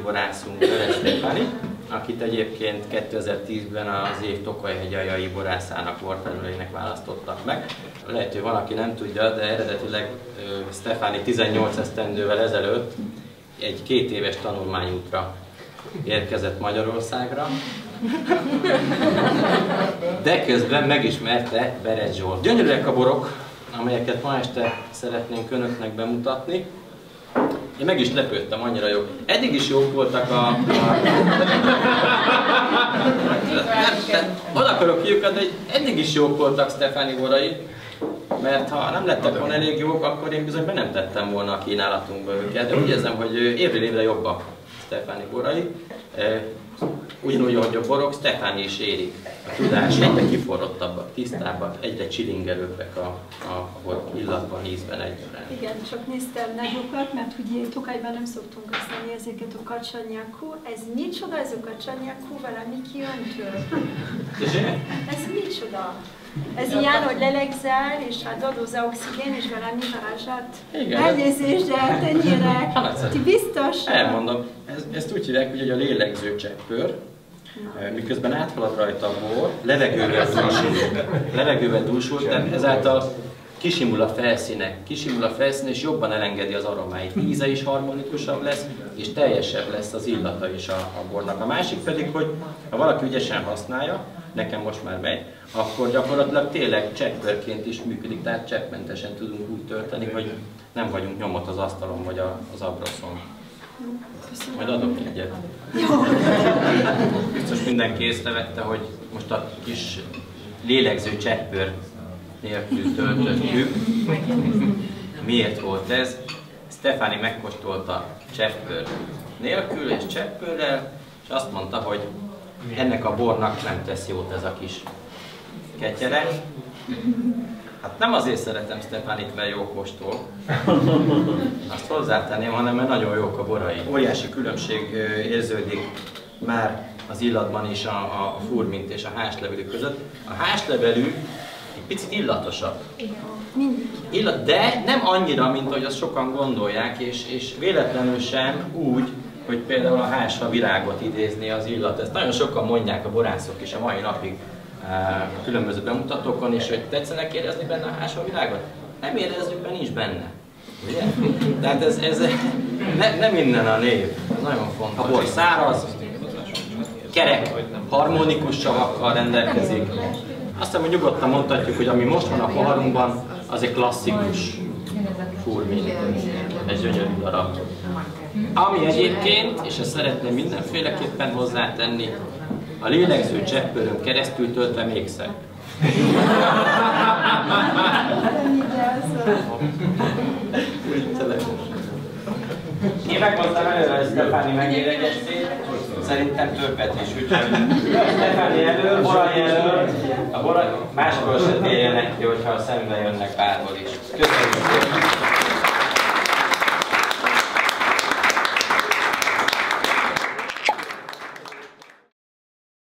Borászunk Vörös Stefani, akit egyébként 2010-ben az év Tokaj-hegyi borászának borfelülének választottak meg. Lehet, hogy valaki nem tudja, de eredetileg Stefani 18 esztendővel ezelőtt egy 2 éves tanulmányútra érkezett Magyarországra, de közben megismerte Berez Zsolt. Gyönyörűek a borok, amelyeket ma este szeretnénk önöknek bemutatni. Én meg is lepődtem, annyira jó. Eddig is jók voltak oda akarok kiukat, hogy eddig is jók voltak Stefani borai, mert ha nem lettek volna elég jók, akkor én bizony be nem tettem volna a kínálatunkba őket. De úgy érzem, hogy évről évre jobbak Stefani borai. Ugyanúgy, ahogy a borok, Stefani is érik. A tudás egyre kiforrottabbak, tisztábbak, egyre csilingelőbbek a borok illatban, ízben egyaránt. Igen, csak néztem nagyokat, mert ugye Tokajban nem szoktunk használni ezeket a kacsanyákú. Ez micsoda, ez a kacsanyákú, valami kiöntő. Ez micsoda? Ez ilyen, hogy lelegzel, és hát ad hozzá oxigén, és valami varázsat. Elnézést, de hát ennyire. Ti biztos? Elmondom. Ezt úgy hívják, hogy a lélegző cseppőr, miközben áthalad rajta a bor, levegővel dúsul, tehát ezáltal kisimul a felszíne, és jobban elengedi az aromáit. Íze is harmonikusabb lesz, és teljesebb lesz az illata is a bornak. A másik pedig, hogy ha valaki ügyesen használja, nekem most már megy, akkor gyakorlatilag tényleg cseppőrként is működik, tehát cseppmentesen tudunk úgy tölteni, hogy nem vagyunk nyomot az asztalon vagy az abroszon. Majd adok egyet. Biztos mindenki észrevette, hogy most a kis lélegző cseppőr nélkül töltöttük. Miért volt ez? Stefani megkóstolta cseppőr nélkül és cseppőrrel, és azt mondta, hogy ennek a bornak nem tesz jót ez a kis ketyere. Hát nem azért szeretem Stefanit, mert jó kóstol, azt hozzátenném, hanem mert nagyon jók a borai. Óriási különbség érződik már az illatban is a furmint és a házlevelű között. A házlevelű egy picit illatosabb. De nem annyira, mint ahogy azt sokan gondolják, és véletlenül sem úgy, hogy például a házfa virágot idézni az illat. Ezt nagyon sokan mondják a borászok is a mai napig a különböző bemutatókon is, hogy tetszenek érezni benne a házfa virágot? Nem érezzük, mert nincs benne. Ugye? Tehát ez nem innen a név. Ez nagyon fontos. A bor száraz, kerek, harmonikus savakkal rendelkezik. Azt hiszem, hogy nyugodtan mondhatjuk, hogy ami most van a poharunkban, az egy klasszikus furmin, egy gyönyörű darab. Ami egyébként, és ezt szeretném mindenféleképpen hozzátenni, a lélegző cseppőrön keresztül töltve még szebb. Én megmondtam előre, hogy Stefani megéregezték, szerintem többet is, úgyhogy Stefani elől, borai elől, a borai máskor se térjenek ki, hogyha szembe jönnek bárhol is. Köszönjük szépen!